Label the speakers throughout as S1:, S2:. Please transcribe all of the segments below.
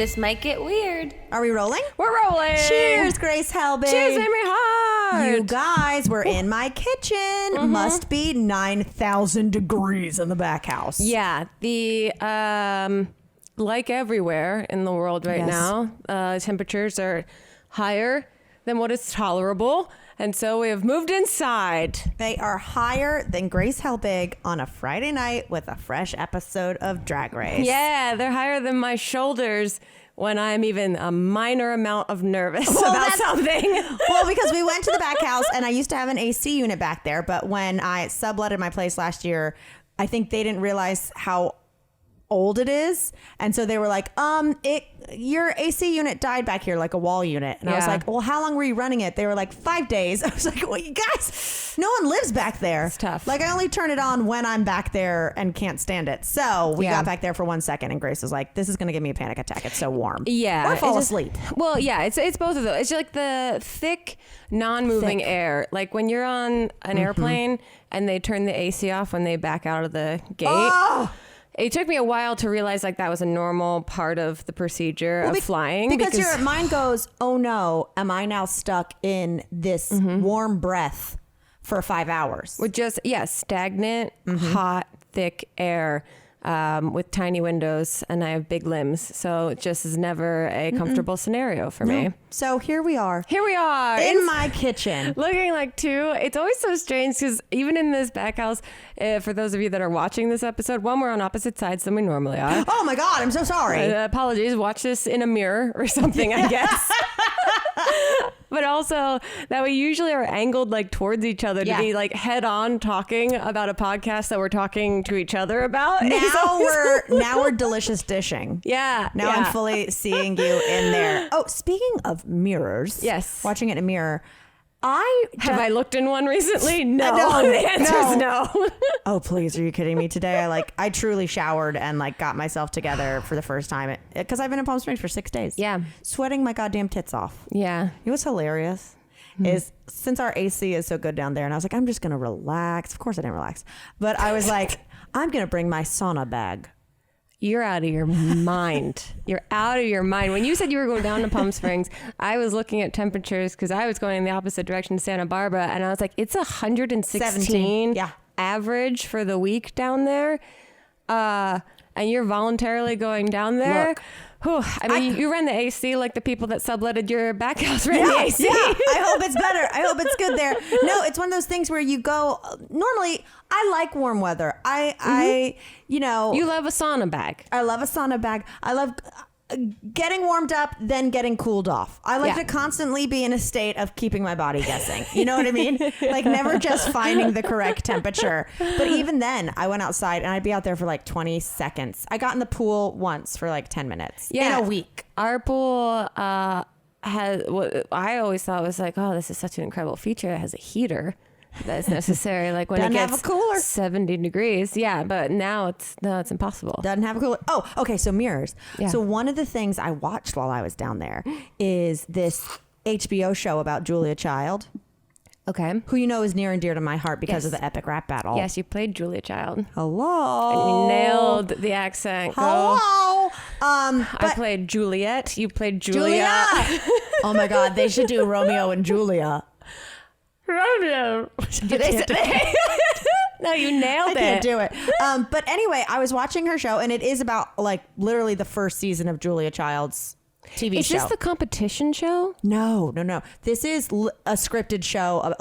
S1: This might get weird.
S2: Are we rolling?
S1: We're rolling.
S2: Cheers, Grace Helbig.
S1: Cheers, Mamrie Hart.
S2: You guys, we're in my kitchen. Must be 9,000 degrees in the back house.
S1: Yeah, the like everywhere in the world right now, temperatures are higher than what is tolerable, and so we have moved inside.
S2: They are higher than Grace Helbig on a Friday night with a fresh episode of Drag Race.
S1: Yeah, they're higher than my shoulders when I'm even a minor amount of nervous about something.
S2: Well, because we went to the back house, and I used to have an AC unit back there, but when I subletted my place last year, I think they didn't realize how old it is, and so they were like, your AC unit died back here, like a wall unit. And I was like, well, how long were you running it? They were like, 5 days. I was like, well, you guys, no one lives back there.
S1: It's tough.
S2: Like, I only turn it on when I'm back there and can't stand it. So we got back there for 1 second, and Grace was like, this is gonna give me a panic attack, it's so warm.
S1: Yeah,
S2: or fall asleep.
S1: Well, yeah, it's both of those. It's like the thick non-moving air, like when you're on an airplane and they turn the AC off when they back out of the gate. It took me a while to realize like that was a normal part of the procedure of flying.
S2: Because your mind goes, oh no, am I now stuck in this warm breath for 5 hours?
S1: With just, stagnant, hot, thick air with tiny windows, and I have big limbs. So it just is never a comfortable scenario for me.
S2: So here we are. In my kitchen.
S1: Looking like two. It's always so strange because even in this back house, for those of you that are watching this episode, one, we're on opposite sides than we normally are.
S2: Oh my God, I'm so sorry.
S1: Apologies. Watch this in a mirror or something, I guess. But also that we usually are angled like towards each other to be like head on talking about a podcast that we're talking to each other about.
S2: Now we're delicious dishing.
S1: Yeah.
S2: Now I'm fully seeing you in there. Oh, speaking of mirrors.
S1: Yes.
S2: Watching it in a mirror.
S1: Have I looked in one recently? No. The answer is no.
S2: Oh, please. Are you kidding me? Today, I truly showered and got myself together for the first time because I've been in Palm Springs for 6 days.
S1: Yeah.
S2: Sweating my goddamn tits off.
S1: Yeah.
S2: You know what's hilarious is since our AC is so good down there, and I was like, I'm just going to relax. Of course I didn't relax. But I was like, I'm going to bring my sauna bag.
S1: You're out of your mind. You're out of your mind. When you said you were going down to Palm Springs, I was looking at temperatures because I was going in the opposite direction to Santa Barbara, and I was like, it's 116 average for the week down there. And you're voluntarily going down there.
S2: Look,
S1: I mean, you ran the AC like the people that subletted your back house ran the AC.
S2: Yeah. I hope it's better. I hope it's good there. No, it's one of those things where you go, normally I like warm weather. You
S1: love a sauna bag.
S2: I love a sauna bag. I love getting warmed up, then getting cooled off. I like to constantly be in a state of keeping my body guessing. You know what I mean? Like never just finding the correct temperature. But even then, I went outside and I'd be out there for 20 seconds. I got in the pool once for 10 minutes in a week.
S1: Our pool has what I always thought was this is such an incredible feature. It has a heater that's necessary. Like when
S2: Doesn't
S1: it
S2: have
S1: gets
S2: a cooler.
S1: 70 degrees. Yeah, but now it's impossible.
S2: Doesn't have a cooler. Oh, okay. So mirrors.
S1: Yeah.
S2: So one of the things I watched while I was down there is this HBO show about Julia Child.
S1: Okay.
S2: Who is near and dear to my heart because of the epic rap battle.
S1: Yes, you played Julia Child.
S2: Hello.
S1: And you nailed the accent.
S2: Hello.
S1: I played Juliet. You played Julia.
S2: Oh my God. They should do Romeo and Julia.
S1: Romeo. Do they say? No, you nailed it.
S2: I can't do it. But anyway, I was watching her show, and it is about literally the first season of Julia Child's TV show.
S1: Is this the competition show?
S2: No. This is a scripted show.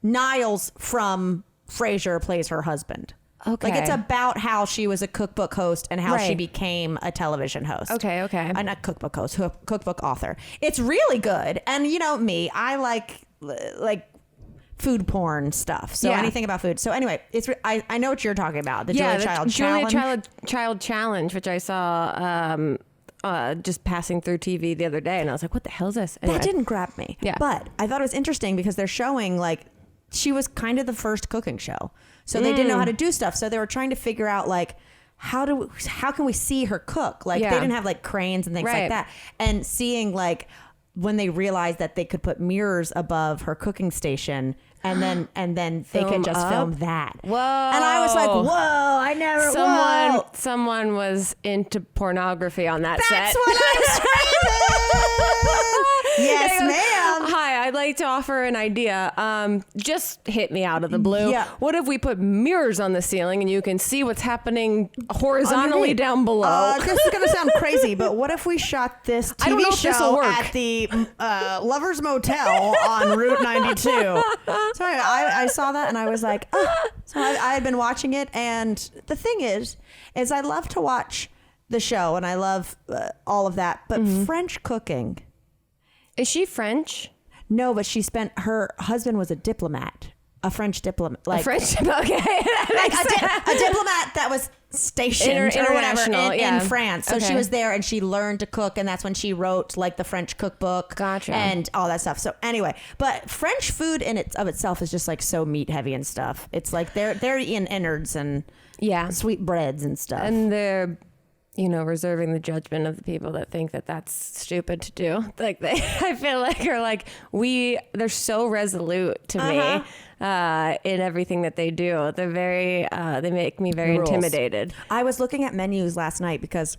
S2: Niles from Frasier plays her husband.
S1: Okay.
S2: It's about how she was a cookbook host and how she became a television host.
S1: Okay.
S2: Not cookbook host, cookbook author. It's really good. And me, I like food porn stuff. So anything about food. So anyway, I know what you're talking about. The Julia Child Challenge.
S1: Julia Child Challenge, which I saw just passing through TV the other day, and I was like, what the hell is this? Anyway.
S2: That didn't grab me.
S1: Yeah.
S2: But I thought it was interesting because they're showing she was kind of the first cooking show. So they didn't know how to do stuff. So they were trying to figure out how can we see her cook? They didn't have cranes and things like that. And seeing when they realized that they could put mirrors above her cooking station and then they could just film that.
S1: Whoa.
S2: And I was like, whoa,
S1: someone was into pornography on that set.
S2: That's what I'm saying. Yes, ma'am.
S1: Hi, I'd like to offer an idea. Just hit me out of the blue.
S2: Yeah.
S1: What if we put mirrors on the ceiling and you can see what's happening horizontally
S2: Underneath.
S1: down below?
S2: This is going to sound crazy, but what if we shot this
S1: I don't know
S2: TV
S1: if this'll
S2: show
S1: work.
S2: at the Lovers Motel on Route 92? Sorry, I saw that and I was like, oh. So I had been watching it, and the thing is I love to watch the show and I love all of that, but French cooking.
S1: Is she French?
S2: No, but her husband was a diplomat. A French diplomat, like
S1: A French? Okay.
S2: like a diplomat that was stationed or whatever
S1: international,
S2: in France. So she
S1: Okay.
S2: was there and she learned to cook, and that's when she wrote like the French cookbook.
S1: Gotcha.
S2: And all that stuff. So anyway, but French food in itself is just like so meat heavy and stuff. It's like they're eating innards and
S1: Yeah.
S2: sweet breads and stuff.
S1: And they're, reserving the judgment of the people that think that that's stupid to do. Like I feel like are like they're so resolute to me in everything that they do. They're very, they make me very
S2: Rules.
S1: intimidated.
S2: I was looking at menus last night because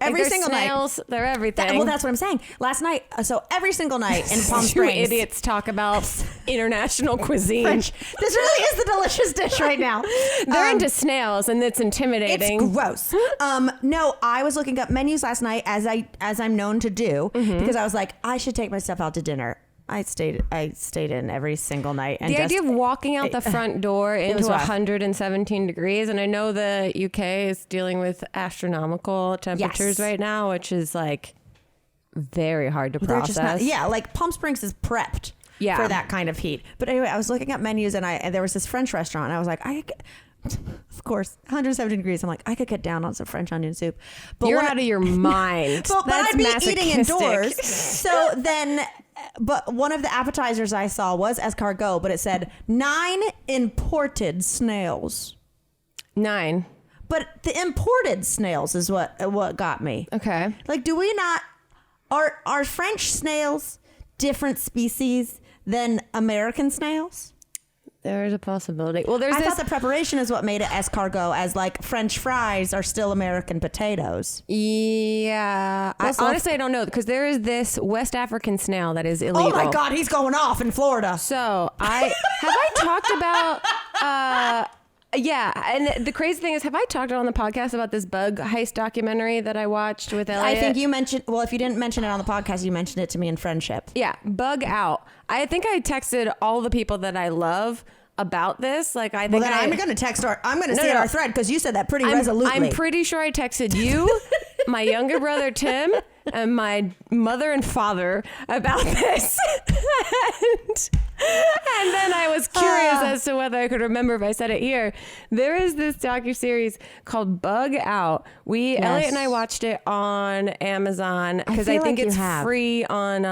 S2: every
S1: They're
S2: single
S1: snails,
S2: night.
S1: they're everything.
S2: That's what I'm saying. Last night, so every single night in Palm
S1: You
S2: Springs.
S1: idiots talk about international cuisine.
S2: French. This really is the delicious dish right now.
S1: They're into snails, and it's intimidating.
S2: It's gross. No, I was looking up menus last night as I'm known to do because I was like, I should take myself out to dinner. I stayed in every single night. And
S1: The idea of walking out the front door into
S2: was rough.
S1: 117 degrees, and I know the UK is dealing with astronomical temperatures right now, which is like very hard to
S2: They're
S1: process.
S2: just not, like Palm Springs is prepped for that kind of heat. But anyway, I was looking at menus and there was this French restaurant and I was like, of course, 170 degrees. I'm like, I could get down on some French onion soup. But
S1: You're out of your mind.
S2: but
S1: That's
S2: I'd be
S1: masochistic.
S2: eating indoors. So then, but one of the appetizers I saw was escargot, but it said 9 imported snails.
S1: 9.
S2: But the imported snails is what got me.
S1: Okay.
S2: Like, do we not are French snails different species than American snails?
S1: There is a possibility. Well,
S2: I thought the preparation is what made it escargot, as like French fries are still American potatoes.
S1: Yeah. Honestly, I don't know, because there is this West African snail that is illegal.
S2: Oh my God, he's going off in Florida.
S1: So I talked about yeah, and the crazy thing is, have I talked on the podcast about this bug heist documentary that I watched with Elliot?
S2: I think you mentioned, well, if you didn't mention it on the podcast, you mentioned it to me in friendship.
S1: Yeah, Bug Out. I think I texted all the people that I love about this. Like, I think
S2: I'm going to text I'm going to see our thread because you said that pretty resolutely.
S1: I'm pretty sure I texted you, my younger brother Tim, and my mother and father about this. And then I was curious as to whether I could remember if I said it here. There is this docuseries called Bug Out. Elliot and I watched it on Amazon because I think it's free on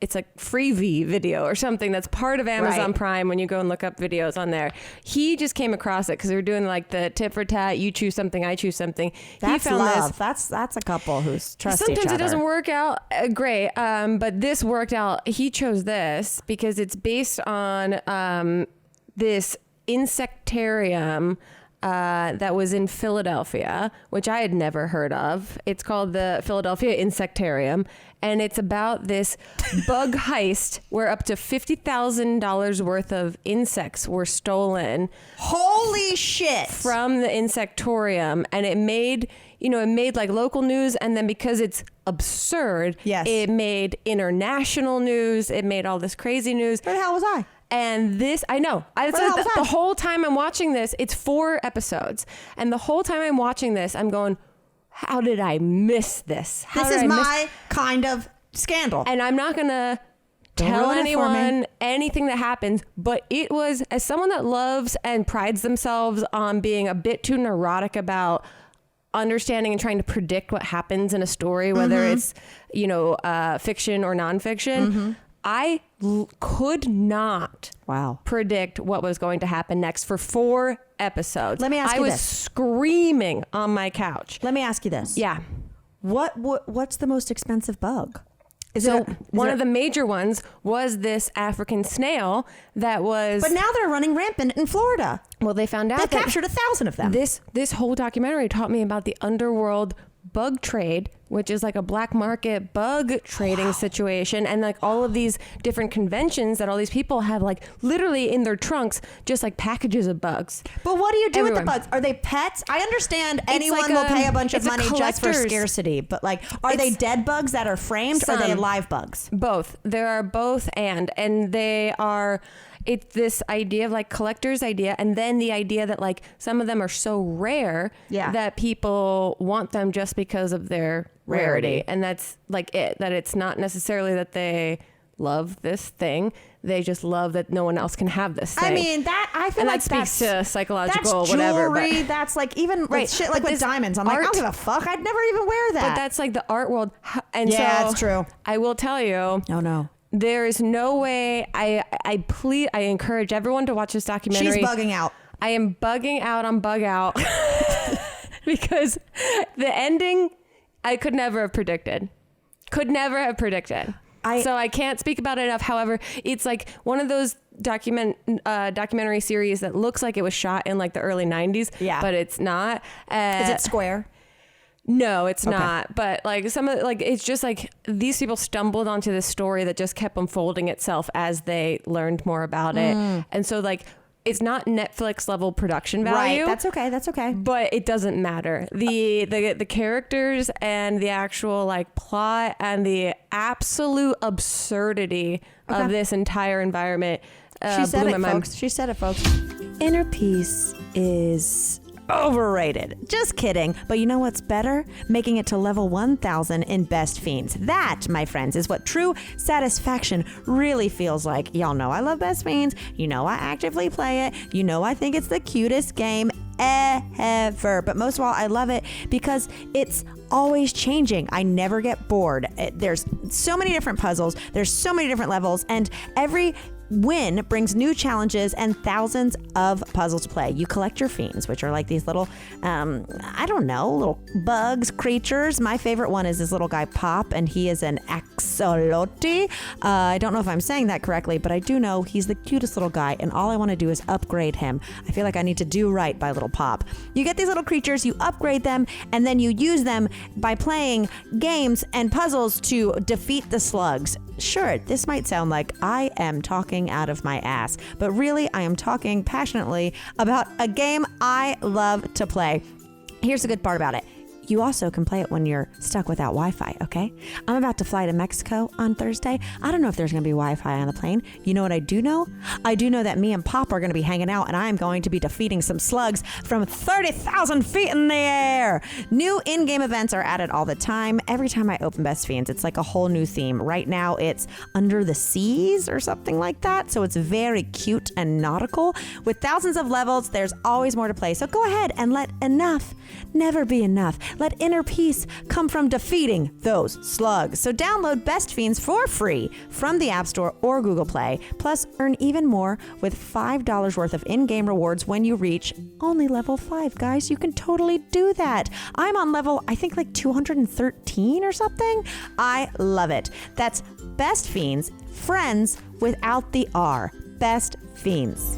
S1: it's like Freevee video or something that's part of Amazon Prime when you go and look up videos on there. He just came across it because we were doing like the tit for tat, you choose something, I choose something.
S2: That's
S1: he found
S2: love.
S1: this.
S2: That's a couple who's trust each other.
S1: Sometimes it doesn't work out great, but this worked out. He chose this because it's based on this insectarium that was in Philadelphia, which I had never heard of. It's called the Philadelphia Insectarium, and it's about this bug heist where up to $50,000 worth of insects were stolen.
S2: Holy shit!
S1: From the insectorium, and it made like local news, and then because it's absurd, it made international news. It made all this crazy news.
S2: Where the hell was I?
S1: And this, I know. The whole time I'm watching this, it's 4 episodes. And the whole time I'm watching this, I'm going, how did I miss this?
S2: This is my kind of scandal.
S1: And I'm not going to tell anyone anything that happens, but it was, as someone that loves and prides themselves on being a bit too neurotic about understanding and trying to predict what happens in a story, whether it's, fiction or nonfiction, I could not predict what was going to happen next for 4 episodes.
S2: Let me ask you this.
S1: I was screaming on my couch.
S2: Let me ask you this.
S1: Yeah.
S2: What's the most expensive bug?
S1: One of the major ones was this African snail that was.
S2: But now they're running rampant in Florida.
S1: Well, they found out
S2: they captured 1,000 of them.
S1: This whole documentary taught me about the Underworld bug trade, which is like a black market bug trading situation, and like all of these different conventions that all these people have like literally in their trunks, just like packages of bugs.
S2: But what do you do with the bugs? Are they pets? I understand anyone will pay a bunch of money just for scarcity, but like, are they dead bugs that are framed, or are they live bugs?
S1: Both. There are both, and they are. It's this idea of like collector's idea, and then the idea that like some of them are so rare that people want them just because of their rarity. And that's like that it's not necessarily that they love this thing. They just love that no one else can have this thing.
S2: I mean, I feel like
S1: that speaks to psychological
S2: that's
S1: whatever.
S2: Jewelry, that's like even with shit like with diamonds. I'm like, I don't give a fuck. I'd never even wear that.
S1: But that's like the art world. And
S2: that's true.
S1: I will tell you.
S2: Oh, no.
S1: There is no way. I encourage everyone to watch this documentary.
S2: She's bugging out. I
S1: am bugging out on Bug Out because the ending I could never have predicted. So I can't speak about it enough. However, it's like one of those documentary series that looks like it was shot in like the early 90s, but it's not.
S2: Is it square?
S1: No, it's not. But like it's just like these people stumbled onto this story that just kept unfolding itself as they learned more about it. And so like it's not Netflix level production value.
S2: Right. That's okay.
S1: But it doesn't matter. The characters and the actual like plot and the absolute absurdity of this entire environment.
S2: She said it, folks. Inner peace is overrated. Just kidding. But you know what's better? Making it to level 1000 in Best Fiends. That, my friends, is what true satisfaction really feels like. Y'all know I love Best Fiends. You know I actively play it. You know I think it's the cutest game ever. But most of all, I love it because it's always changing. I never get bored. There's so many different puzzles. There's so many different levels, and every win brings new challenges and thousands of puzzles to play. You collect your fiends, which are like these little, little bugs, creatures. My favorite one is this little guy, Pop, and he is an axolotl. I don't know if I'm saying that correctly, but I do know he's the cutest little guy, and all I want to do is upgrade him. I feel like I need to do right by little Pop. You get these little creatures, you upgrade them, and then you use them by playing games and puzzles to defeat the slugs. Sure, this might sound like I am talking out of my ass, but really I am talking passionately about a game I love to play. Here's the good part about it. You also can play it when you're stuck without Wi-Fi, okay? I'm about to fly to Mexico on Thursday. I don't know if there's going to be Wi-Fi on the plane. You know what I do know? I do know that me and Pop are going to be hanging out, and I'm going to be defeating some slugs from 30,000 feet in the air. New in-game events are added all the time. Every time I open Best Fiends, it's like a whole new theme. Right now, it's Under the Seas or something like that, so it's very cute and nautical. With thousands of levels, there's always more to play, so go ahead and let enough never be enough. Let inner peace come from defeating those slugs. So download Best Fiends for free from the App Store or Google Play. Plus, earn even more with $5 worth of in-game rewards when you reach only level 5, guys. You can totally do that. I'm on level, I think like 213 or something. I love it. That's Best Fiends, friends without the R. Best Fiends.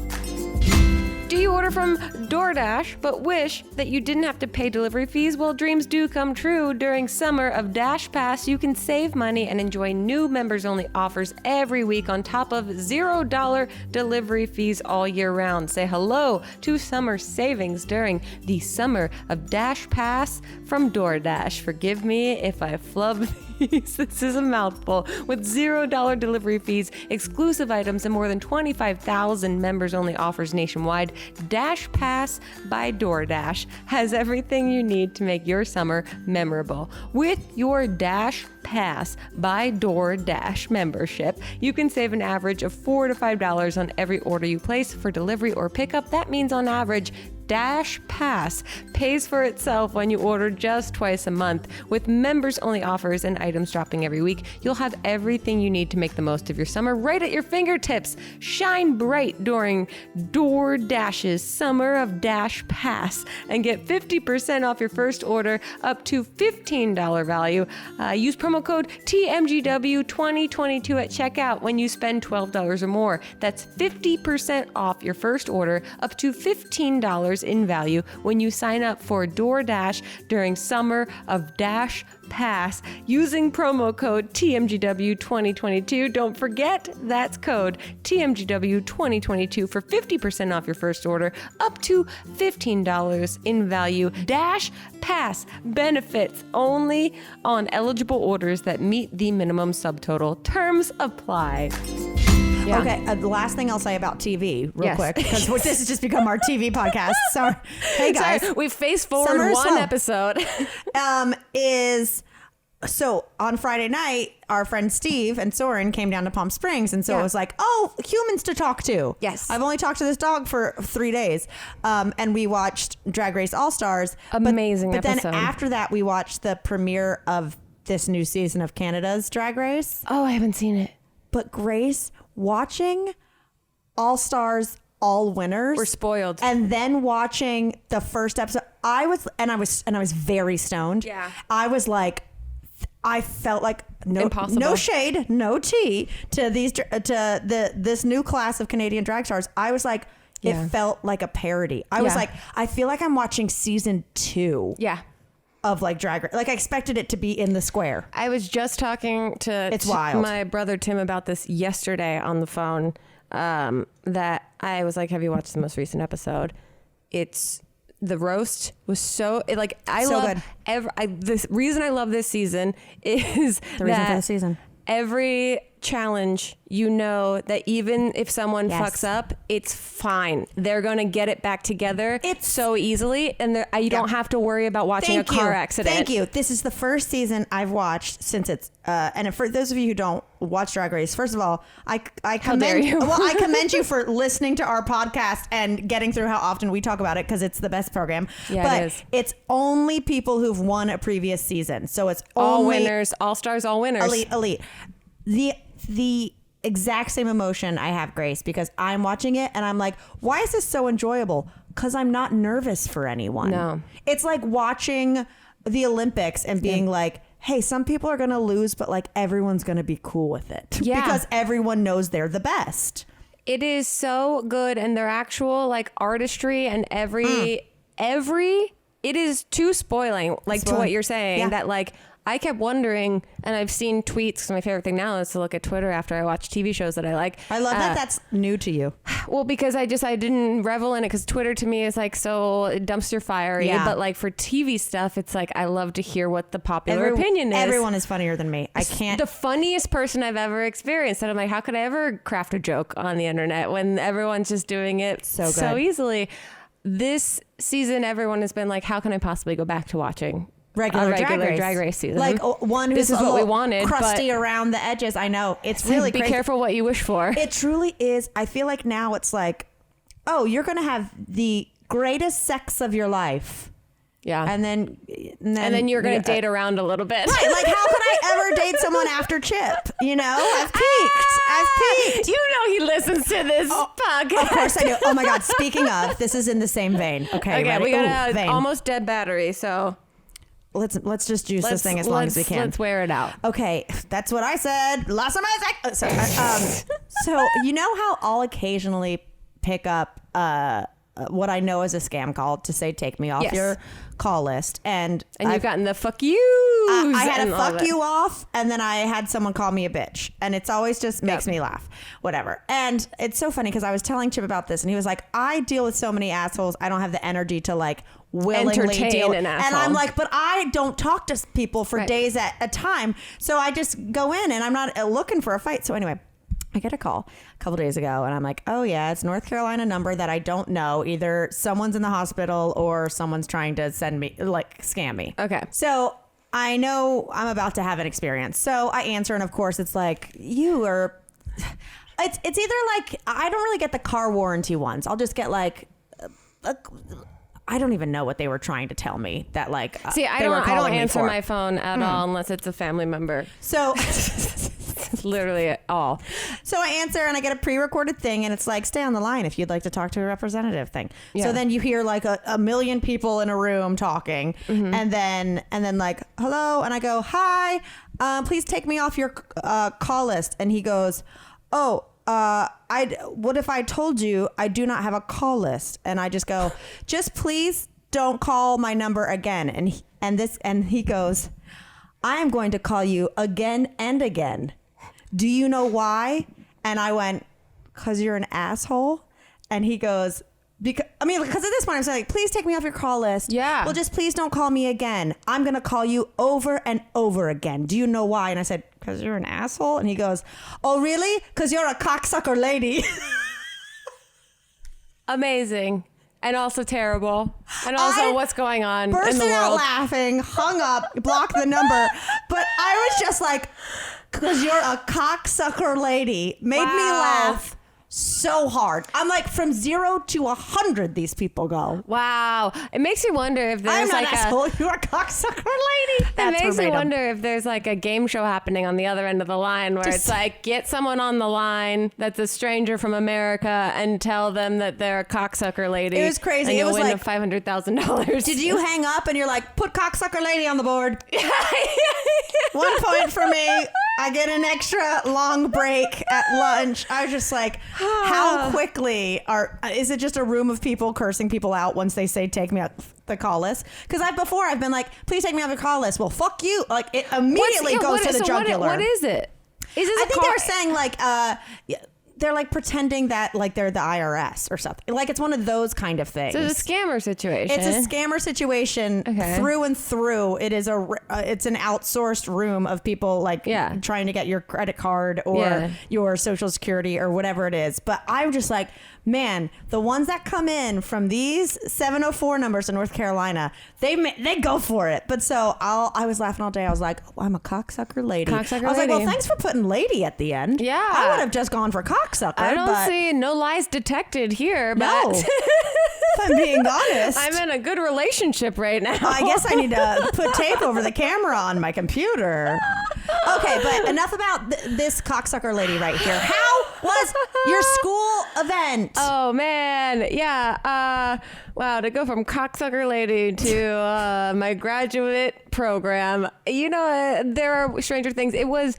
S1: Do you order from DoorDash but wish that you didn't have to pay delivery fees? Well, dreams do come true. During summer of Dash Pass, you can save money and enjoy new members-only offers every week on top of $0 delivery fees all year round. Say hello to summer savings during the summer of Dash Pass from DoorDash. Forgive me if I flub these. This is a mouthful. With $0 delivery fees, exclusive items, and more than 25,000 members-only offers nationwide, Dash Pass by DoorDash has everything you need to make your summer memorable. With your Dash Pass by DoorDash membership, you can save an average of $4 to $5 on every order you place for delivery or pickup. That means on average, Dash Pass pays for itself when you order just twice a month. With members-only offers and items dropping every week, you'll have everything you need to make the most of your summer right at your fingertips. Shine bright during DoorDash's Summer of Dash Pass and get 50% off your first order up to $15 value. Use promo code TMGW 2022 at checkout when you spend $12 or more. That's 50% off your first order up to $15 in value when you sign up for DoorDash during Summer of Dash Pass using promo code TMGW 2022. Don't forget, that's code TMGW 2022 for 50% off your first order up to $15 in value. Dash Pass benefits only on eligible orders that meet the minimum subtotal. Terms apply. Yeah.
S2: Okay, the last thing I'll say about TV real quick, because this has just become our TV podcast. Sorry. Hey, guys.
S1: Sorry, we faced forward one episode.
S2: So on Friday night, our friend Steve and Soren came down to Palm Springs. And so it was like, oh, humans to talk to.
S1: Yes.
S2: I've only talked to this dog for 3 days. And we watched Drag Race All-Stars.
S1: Amazing
S2: episode. But then after that, we watched the premiere of this new season of Canada's Drag Race.
S1: Oh, I haven't seen it.
S2: But Grace, watching All-Stars, All Winners.
S1: We're spoiled.
S2: And then watching the first episode, I was very stoned.
S1: Yeah.
S2: I was like, I felt like
S1: Impossible.
S2: No shade, no tea to this new class of Canadian drag stars. I was like, it felt like a parody. I was like, I feel like I'm watching season 2.
S1: Yeah.
S2: Of like Drag Race. Like I expected it to be in the square.
S1: I was just talking to my brother Tim about this yesterday on the phone. That I was like, have you watched the most recent episode? The roast was so good. The reason I love this season is
S2: the reason for the season.
S1: Every challenge, you know that even if someone fucks up, it's fine. They're going to get it back together so easily, and you don't have to worry about watching a car accident.
S2: Thank you. This is the first season I've watched since it's and for those of you who don't watch Drag Race, first of all, I commend you. Well, I commend you for listening to our podcast and getting through how often we talk about it, because it's the best program.
S1: Yeah,
S2: but
S1: it is.
S2: It's only people who've won a previous season, so it's
S1: all winners, all stars, all winners,
S2: elite. The exact same emotion I have, Grace, because I'm watching it and I'm like, why is this so enjoyable? Because I'm not nervous for anyone.
S1: No.
S2: It's like watching the Olympics and being like, hey, some people are going to lose, but like everyone's going to be cool with it.
S1: Yeah.
S2: Because everyone knows they're the best.
S1: It is so good, and their actual like artistry and every it is too spoiling, to what you're saying, that like I kept wondering, and I've seen tweets, because my favorite thing now is to look at Twitter after I watch TV shows that I like.
S2: I love that that's new to you.
S1: Well, because I didn't revel in it, because Twitter to me is like so dumpster fiery. Yeah. But like for TV stuff, it's like I love to hear what the popular opinion is.
S2: Everyone is funnier than me. I can't.
S1: The funniest person I've ever experienced. And I'm like, how could I ever craft a joke on the internet when everyone's just doing it so easily? This season, everyone has been like, how can I possibly go back to watching regular drag race season?
S2: Like one who's
S1: what we wanted,
S2: crusty around the edges. I know, it's really
S1: be
S2: crazy.
S1: Careful what you wish for.
S2: It truly is. I feel like now it's like, oh, you're gonna have the greatest sex of your life.
S1: Yeah.
S2: And then
S1: you're going to date around a little bit.
S2: Right. Like, how could I ever date someone after Chip? You know, I've peaked.
S1: You know he listens to this podcast.
S2: Of course I do. Oh my God. Speaking of, this is in the same vein. Okay. Ready?
S1: We got an almost dead battery, so
S2: let's just juice this thing as long as we can.
S1: Let's wear it out.
S2: Okay. That's what I said. Last time I said. So you know how I'll occasionally pick up what I know is a scam call to say, take me off your call list. And
S1: you've gotten the fuck you.
S2: I had a fuck you off, and then I had someone call me a bitch. And it's always just makes me laugh. Whatever. And it's so funny because I was telling Chip about this, and he was like, I deal with so many assholes. I don't have the energy to like willingly
S1: entertain an asshole.
S2: And I'm like, but I don't talk to people for days at a time. So I just go in and I'm not looking for a fight. So anyway, I get a call a couple days ago, and I'm like, oh yeah, it's North Carolina number that I don't know. Either someone's in the hospital or someone's trying to send me, like, scam me.
S1: Okay.
S2: So I know I'm about to have an experience. So I answer, and of course it's like, you are, it's either like, I don't really get the car warranty ones. I'll just get like I don't even know what they were trying to tell me. That like,
S1: see, I don't answer my phone at all unless it's a family member.
S2: So
S1: literally all.
S2: So I answer and I get a pre-recorded thing and it's like, stay on the line if you'd like to talk to a representative thing.
S1: Yeah.
S2: So then you hear like a million people in a room talking and then like, hello. And I go, hi, please take me off your call list. And he goes, oh, what if I told you I do not have a call list? And I just go, just please don't call my number again. And he goes, I am going to call you again and again. Do you know why? And I went, because you're an asshole. And he goes, because at this point I'm saying, like, please take me off your call list.
S1: Yeah.
S2: Well, just please don't call me again. I'm going to call you over and over again. Do you know why? And I said, because you're an asshole. And he goes, oh, really? Because you're a cocksucker lady.
S1: Amazing. And also terrible. And also what's going on in the world.
S2: Bursted out laughing, hung up, blocked the number. But I was just like, because you're a cocksucker lady, made me laugh so hard. I'm like, from 0 to 100, these people go.
S1: Wow. It makes you wonder if there's
S2: I'm not
S1: like
S2: asshole, you're a cocksucker lady.
S1: It makes me wonder if there's like a game show happening on the other end of the line where it's like, get someone on the line that's a stranger from America and tell them that they're a cocksucker lady.
S2: It was crazy.
S1: And you'll
S2: it was
S1: win
S2: like
S1: $500,000.
S2: Did you hang up and you're like, put cocksucker lady on the board? 1 point for me. I get an extra long break at lunch. I was just like, how quickly is it just a room of people cursing people out once they say take me off the call list? Because I've been like, please take me off the call list. Well, fuck you. Like it immediately goes to the jugular.
S1: What is it? Is this
S2: I think they were saying like they're like pretending that like they're the IRS or something. Like it's one of those kind of things.
S1: So it's a scammer situation.
S2: It's a scammer situation through and through. It is it's an outsourced room of people like trying to get your credit card or your social security or whatever it is. But I'm just like, man, the ones that come in from these 704 numbers in North Carolina, they go for it. But so I was laughing all day. I was like, oh, I'm a cocksucker lady. I was like, well, thanks for putting lady at the end.
S1: Yeah.
S2: I would have just gone for cocksucker.
S1: I don't see no lies detected here, but
S2: no. If I'm being honest,
S1: I'm in a good relationship right now.
S2: I guess I need to put tape over the camera on my computer. Okay, but enough about this cocksucker lady right here. How was your school event?
S1: Oh man, yeah. Wow, to go from cocksucker lady to my graduate program. You know, there are stranger things. It was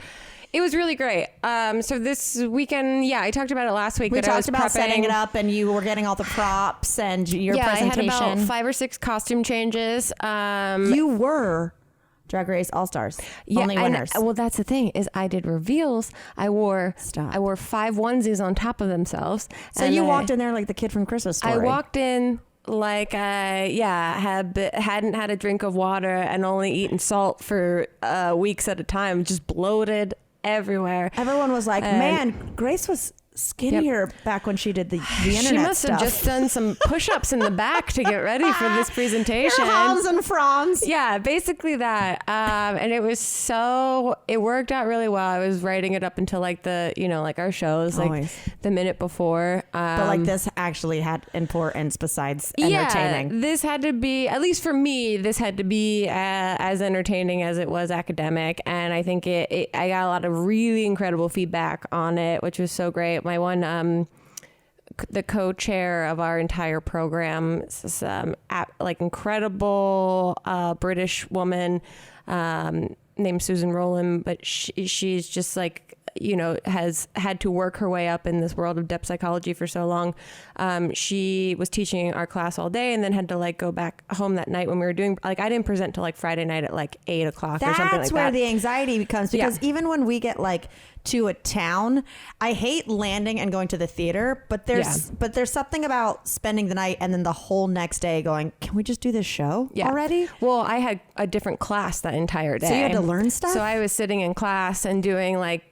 S1: really great. So this weekend, I talked about it last week.
S2: We talked about setting it up and you were getting all the props and your presentation.
S1: I had about 5 or 6 costume changes.
S2: You were Drag Race All-Stars. Only winners.
S1: Well, that's the thing is I did reveals. I wore 5 onesies on top of themselves.
S2: So you walked in there like the kid from Christmas Story.
S1: I walked in like I hadn't had a drink of water and only eaten salt for weeks at a time, just bloated everywhere.
S2: Everyone was like, man, Grace was skinnier back when she did the internet stuff.
S1: She must have just done some push-ups in the back to get ready for this presentation.
S2: Your Hans and Franz.
S1: Yeah, basically that. And it worked out really well. I was writing it up until like like our shows, like the minute before.
S2: But like this actually had importance besides entertaining.
S1: Yeah, this had to be, at least for me, this had to be as entertaining as it was academic. And I think I got a lot of really incredible feedback on it, which was so great. My one, the co-chair of our entire program, is this like incredible British woman named Susan Rowland, but she's just like, has had to work her way up in this world of depth psychology for so long. She was teaching our class all day and then had to like go back home that night when we were doing, like I didn't present till like Friday night at like 8 o'clock or something like that.
S2: That's where the anxiety becomes, because even when we get like to a town, I hate landing and going to the theater, but there's something about spending the night and then the whole next day going, can we just do this show already?
S1: Well, I had a different class that entire day.
S2: So you had to learn stuff?
S1: So I was sitting in class and doing like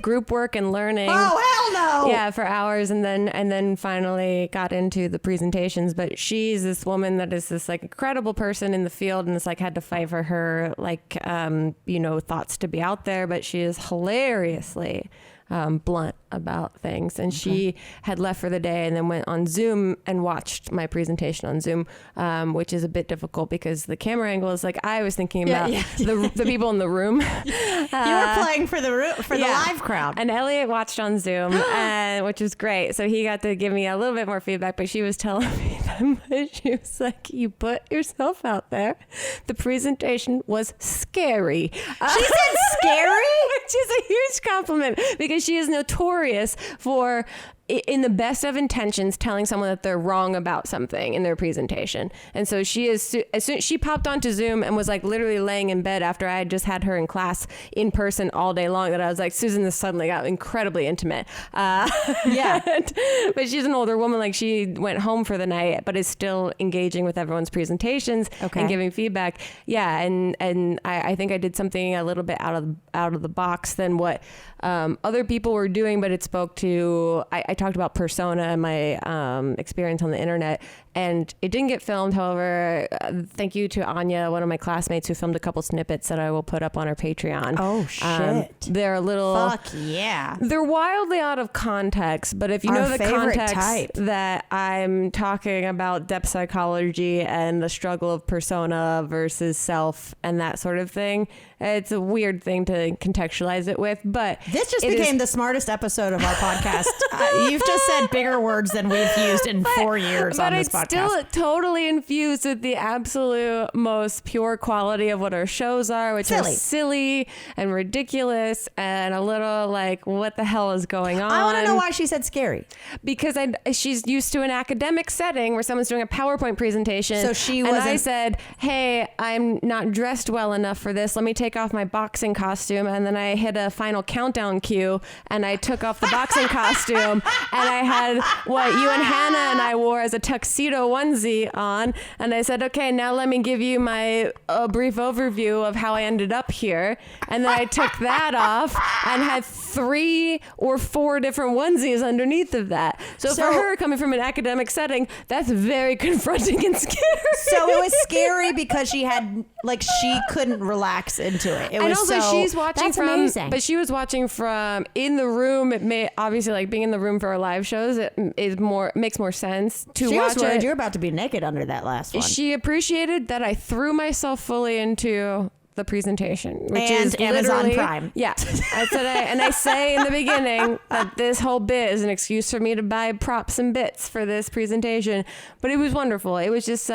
S1: group work and learning.
S2: Oh, hell no.
S1: Yeah, for hours and then finally got into the presentations. But she's this woman that is this like incredible person in the field and it's like had to fight for her like, thoughts to be out there, but she is hilariously blunt about things. And she had left for the day and then went on Zoom and watched my presentation on Zoom, which is a bit difficult because the camera angle is like, I was thinking about the people in the room.
S2: You were playing for the live crowd.
S1: And Elliot watched on Zoom, which was great. So he got to give me a little bit more feedback, but she was telling me that she was like, you put yourself out there. The presentation was scary.
S2: She said scary?
S1: Which is a huge compliment because she is notorious for, in the best of intentions, telling someone that they're wrong about something in their presentation. And so she is, as soon she popped onto Zoom and was like literally laying in bed after I had just had her in class in person all day long, that I was like, Susan, this suddenly got incredibly intimate.
S2: Yeah.
S1: But she's an older woman. Like, she went home for the night, but is still engaging with everyone's presentations and giving feedback. Yeah. And I think I did something a little bit out of the box than what other people were doing, but it spoke to, I talked about persona and my experience on the internet, and it didn't get filmed. However, thank you to Anya, one of my classmates, who filmed a couple snippets that I will put up on our Patreon.
S2: Oh, shit.
S1: They're a little...
S2: Fuck yeah.
S1: They're wildly out of context, but if you know the context that I'm talking about depth psychology and the struggle of persona versus self and that sort of thing, it's a weird thing to contextualize it with, but...
S2: This just became the smartest episode of our podcast. You've just said bigger words than we've used in 4 years on this podcast.
S1: But it's still totally infused with the absolute most pure quality of what our shows are, which are silly and ridiculous and a little like, what the hell is going on?
S2: I want to know why she said scary.
S1: Because she's used to an academic setting where someone's doing a PowerPoint presentation.
S2: So she
S1: wasn't... And I said, hey, I'm not dressed well enough for this. Let me take off my boxing costume. And then I hit a final countdown cue and I took off the boxing costume and I had what you and Hannah and I wore as a tuxedo onesie on. And I said, okay, now let me give you my brief overview of how I ended up here. And then I took that off and had 3 or 4 different onesies underneath of that. So for her, coming from an academic setting, that's very confronting and scary.
S2: So it was scary because she couldn't relax into it.
S1: And also she's watching from, amazing. But she was watching from in the room. It may obviously, like, being in the room for our live shows, it makes more sense to watch it. She was worried
S2: you're about to be naked under that last one.
S1: She appreciated that I threw myself fully into the presentation, which is
S2: Amazon Prime.
S1: Yeah. I say in the beginning that this whole bit is an excuse for me to buy props and bits for this presentation, but it was wonderful. It was just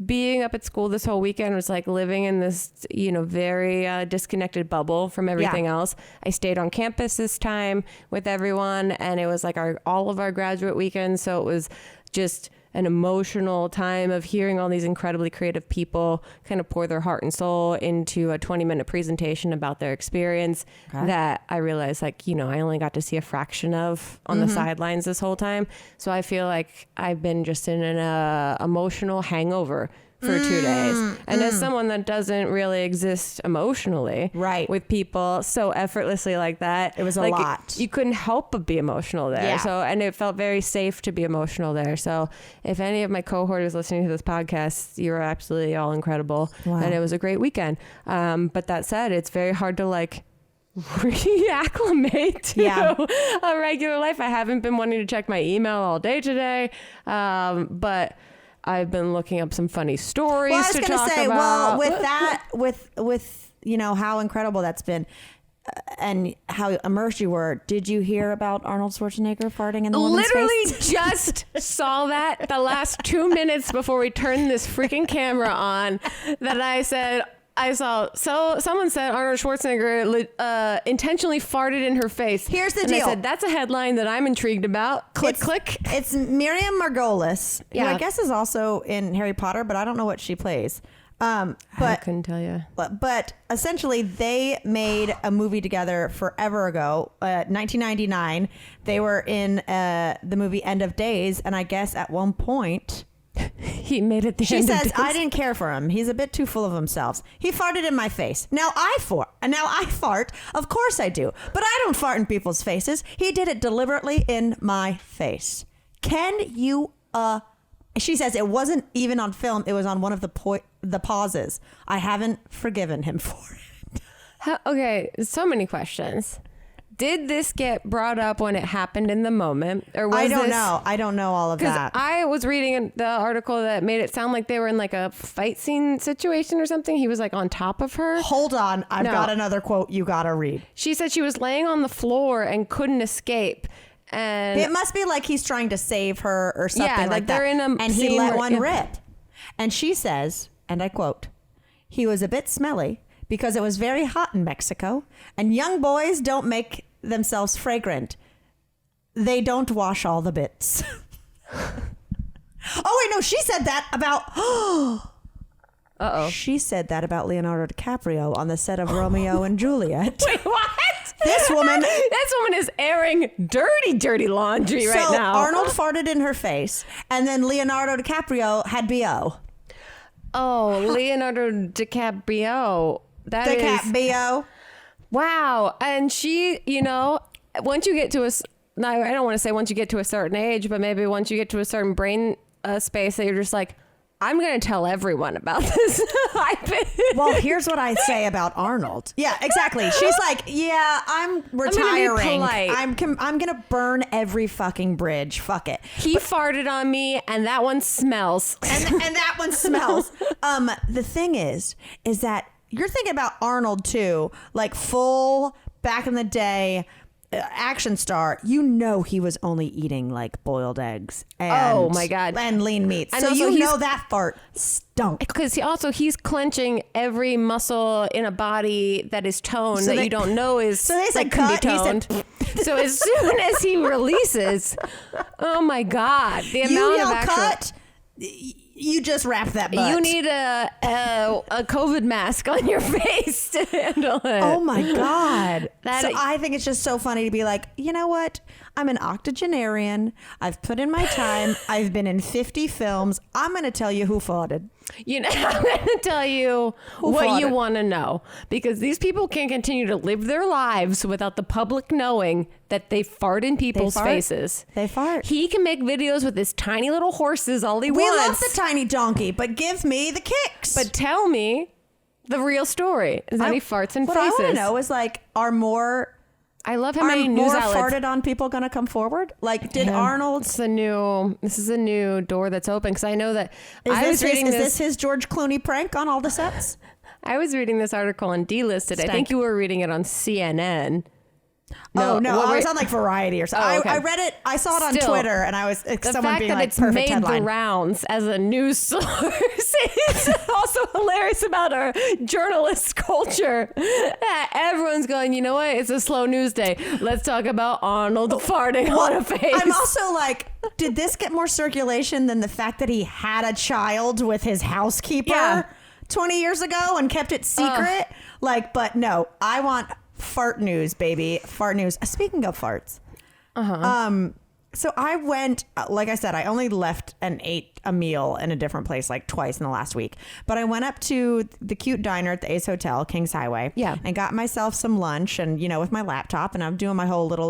S1: being up at school this whole weekend was like living in this, very disconnected bubble from everything else. I stayed on campus this time with everyone, and it was like all of our graduate weekends. So it was just an emotional time of hearing all these incredibly creative people kind of pour their heart and soul into a 20-minute presentation about their experience that I realized, I only got to see a fraction of on the sidelines this whole time. So I feel like I've been just in an emotional hangover for 2 days. And as someone that doesn't really exist emotionally with people so effortlessly like that,
S2: it was a lot.
S1: You couldn't help but be emotional there. So, and it felt very safe to be emotional there. So if any of my cohort is listening to this podcast, you're absolutely all incredible. Wow. And it was a great weekend. But that said, it's very hard to reacclimate to a regular life. I haven't been wanting to check my email all day today. But I've been looking up some funny stories to talk about.
S2: Well, with that, with how incredible that's been, and how immersed you were, did you hear about Arnold Schwarzenegger farting in the woman's face?
S1: Literally just saw that the last 2 minutes before we turned this freaking camera on. That I saw. So someone said Arnold Schwarzenegger intentionally farted in her face.
S2: Here's the deal.
S1: I said, that's a headline that I'm intrigued about. Click.
S2: It's Miriam Margolyes, who I guess is also in Harry Potter, but I don't know what she plays. But
S1: I couldn't tell you.
S2: But essentially, they made a movie together forever ago, 1999. They were in the movie End of Days, and I guess at one point...
S1: He made it.
S2: She says, I didn't care for him. He's a bit too full of himself. He farted in my face. Now I fart. Of course I do. But I don't fart in people's faces. He did it deliberately in my face. Can you... She says it wasn't even on film. It was on one of the pauses. I haven't forgiven him for it.
S1: Okay, so many questions. Did this get brought up when it happened in the moment? Or was
S2: I don't know. I don't know all of that.
S1: I was reading the article that made it sound like they were in like a fight scene situation or something. He was like on top of her.
S2: Hold on. I've got another quote you got to read.
S1: She said she was laying on the floor and couldn't escape. And
S2: it must be like he's trying to save her or something like that.
S1: They're in a
S2: and he let one rip. And she says, and I quote, "He was a bit smelly because it was very hot in Mexico, and young boys don't make themselves fragrant. They don't wash all the bits." Oh, wait, no, she said that about...
S1: Uh-oh.
S2: She said that about Leonardo DiCaprio on the set of Romeo and Juliet.
S1: Wait, what?
S2: This woman
S1: is airing dirty laundry right now.
S2: So Arnold farted in her face, and then Leonardo DiCaprio had BO.
S1: Oh, Leonardo DiCaprio.
S2: DiCaprio.
S1: Wow. And she, once you get to I don't want to say once you get to a certain age, but maybe once you get to a certain brain space that you're just like, I'm going to tell everyone about this.
S2: Well, here's what I say about Arnold. Yeah, exactly. She's like, yeah, I'm retiring. I'm going to burn every fucking bridge. Fuck it.
S1: He farted on me, and that one smells.
S2: And that one smells. The thing is that you're thinking about Arnold too, like full back in the day action star. He was only eating like boiled eggs and
S1: oh my god,
S2: and lean meat.
S1: And
S2: so
S1: also
S2: that fart stunk
S1: because he's clenching every muscle in a body that is toned that you don't know is
S2: so they said
S1: can
S2: cut,
S1: be toned. So as soon as he releases, oh my god, the amount of actual
S2: cut. You just wrap that butt.
S1: You need a COVID mask on your face to handle it.
S2: Oh my God. I think it's just so funny to be like, you know what? I'm an octogenarian. I've put in my time. I've been in 50 films. I'm going to tell you who farted.
S1: I'm going to tell you what you want to know, because these people can't continue to live their lives without the public knowing that they fart in people's faces.
S2: They fart.
S1: He can make videos with his tiny little horses all he wants.
S2: We love the tiny donkey, but give me the kicks.
S1: But tell me the real story is that he farts in faces.
S2: What I want to know is
S1: I love how many news outlets
S2: farted on people going to come forward. Like, did Arnold?
S1: This is a new door that's open, because I know that
S2: is this his George Clooney prank on all the sets?
S1: I was reading this article on D-Listed. I think you were reading it on CNN.
S2: No, I was on like Variety or something.
S1: Oh, okay.
S2: I read it. I saw it on Twitter, and I was someone being like,
S1: "Perfect
S2: headline."
S1: The fact that it's made the rounds as a news source is also hilarious about our journalist culture. Everyone's going, you know what? It's a slow news day. Let's talk about Arnold farting on a face.
S2: I'm also like, did this get more circulation than the fact that he had a child with his housekeeper 20 years ago and kept it secret? But no, I want fart news, baby. Fart news. Speaking of farts. So I went, like I said, I only left and ate a meal in a different place like twice in the last week. But I went up to the cute diner at the Ace Hotel, Kings Highway.
S1: Yeah.
S2: And got myself some lunch and, with my laptop. And I'm doing my whole little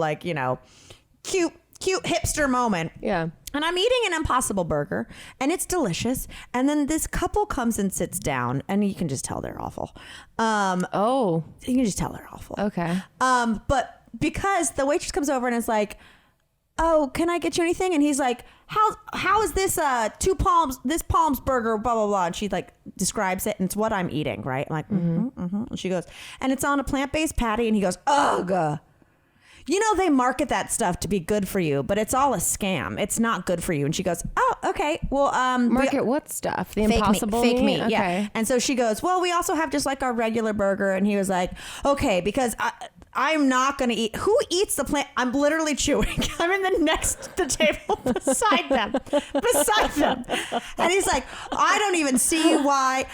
S2: cute hipster moment.
S1: Yeah.
S2: And I'm eating an Impossible Burger, and it's delicious. And then this couple comes and sits down, and you can just tell they're awful. You can just tell they're awful.
S1: Okay.
S2: But because the waitress comes over and is like, "Oh, can I get you anything?" And he's like, "How is this this Palms burger, blah blah blah." And she like describes it, and it's what I'm eating, right? I'm like, And she goes, "And it's on a plant-based patty." And he goes, "Ugh. They market that stuff to be good for you, but it's all a scam. It's not good for you." And she goes, "Oh, okay. Well,
S1: market what stuff? The Impossible
S2: fake meat.
S1: Okay.
S2: Yeah." And so she goes, "Well, we also have just like our regular burger." And he was like, "Okay, because I'm not going to eat." Who eats the plant? I'm literally chewing. I'm in the table beside them. And he's like, "I don't even see why."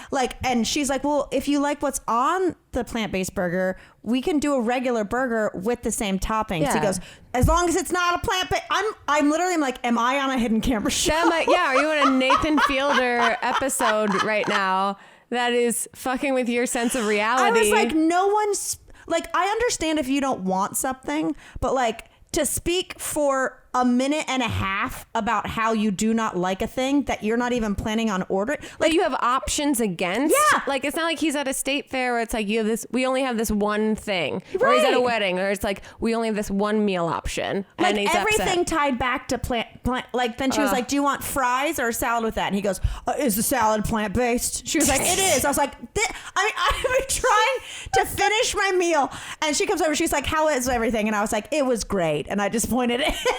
S2: And she's like, "Well, if you like what's on the plant-based burger, we can do a regular burger with the same toppings."
S1: Yeah.
S2: He goes, "As long as it's not a plant-based." I'm literally like, am I on a hidden camera show?
S1: Are you in a Nathan Fielder episode right now that is fucking with your sense of reality?
S2: I was like, no one's like, I understand if you don't want something, but like, to speak for a minute and a half about how you do not like a thing that you're not even planning on ordering.
S1: Like you have options against.
S2: Yeah.
S1: Like it's not like he's at a state fair where it's like you have this. We only have this one thing.
S2: Right.
S1: Or he's at a wedding, or it's like we only have this one meal option.
S2: Like
S1: and he's
S2: everything
S1: upset.
S2: tied back to plant. Like then she was like, "Do you want fries or a salad with that?" And he goes, "Is the salad plant based?" She was like, "It is." I was like, I've been trying to finish my meal, and she comes over. She's like, "How is everything?" And I was like, "It was great." And I just pointed at him.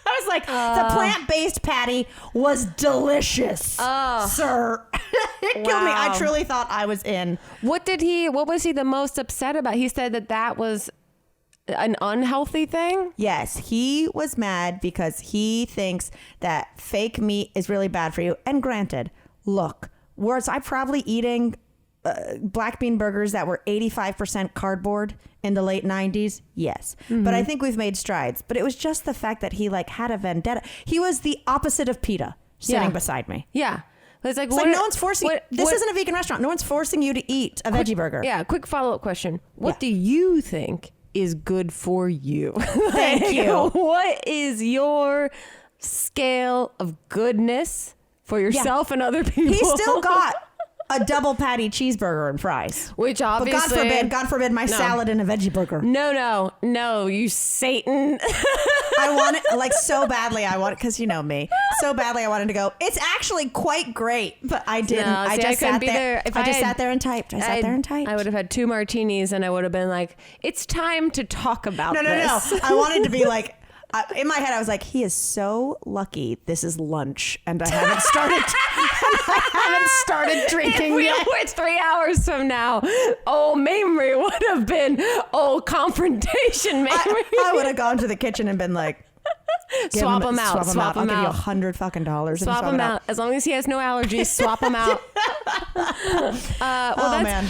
S2: I was like, the plant-based patty was delicious, sir. It killed me. I truly thought I was in.
S1: What was he the most upset about? He said that was an unhealthy thing?
S2: Yes, he was mad because he thinks that fake meat is really bad for you. And granted, look, was I probably eating black bean burgers that were 85% cardboard in the late 90s? Yes. Mm-hmm. But I think we've made strides. But it was just the fact that he like had a vendetta. He was the opposite of PETA sitting beside me.
S1: Yeah. It's like
S2: no one's forcing this isn't a vegan restaurant. No one's forcing you to eat a veggie burger.
S1: Yeah. Quick follow-up question. What do you think is good for you?
S2: Thank you.
S1: What is your scale of goodness for yourself and other people?
S2: He still got a double patty cheeseburger and fries.
S1: Which obviously...
S2: But God forbid my salad and a veggie burger.
S1: No, you Satan.
S2: I want it like so badly. Because you know me. So badly I wanted to go, it's actually quite great. But I didn't.
S1: No,
S2: I just sat there. I just sat there and typed. I
S1: would have had 2 martinis and I would have been like, it's time to talk about this.
S2: No. I wanted to be like, in my head, I was like, he is so lucky. This is lunch, and I haven't started drinking yet.
S1: It's 3 hours from now. Oh, Mamrie would have been confrontation. Mamrie.
S2: I would have gone to the kitchen and been like,
S1: swap them out.
S2: I'll give you $100 fucking dollars.
S1: Swap them out. As long as he has no allergies, swap them out.
S2: Man.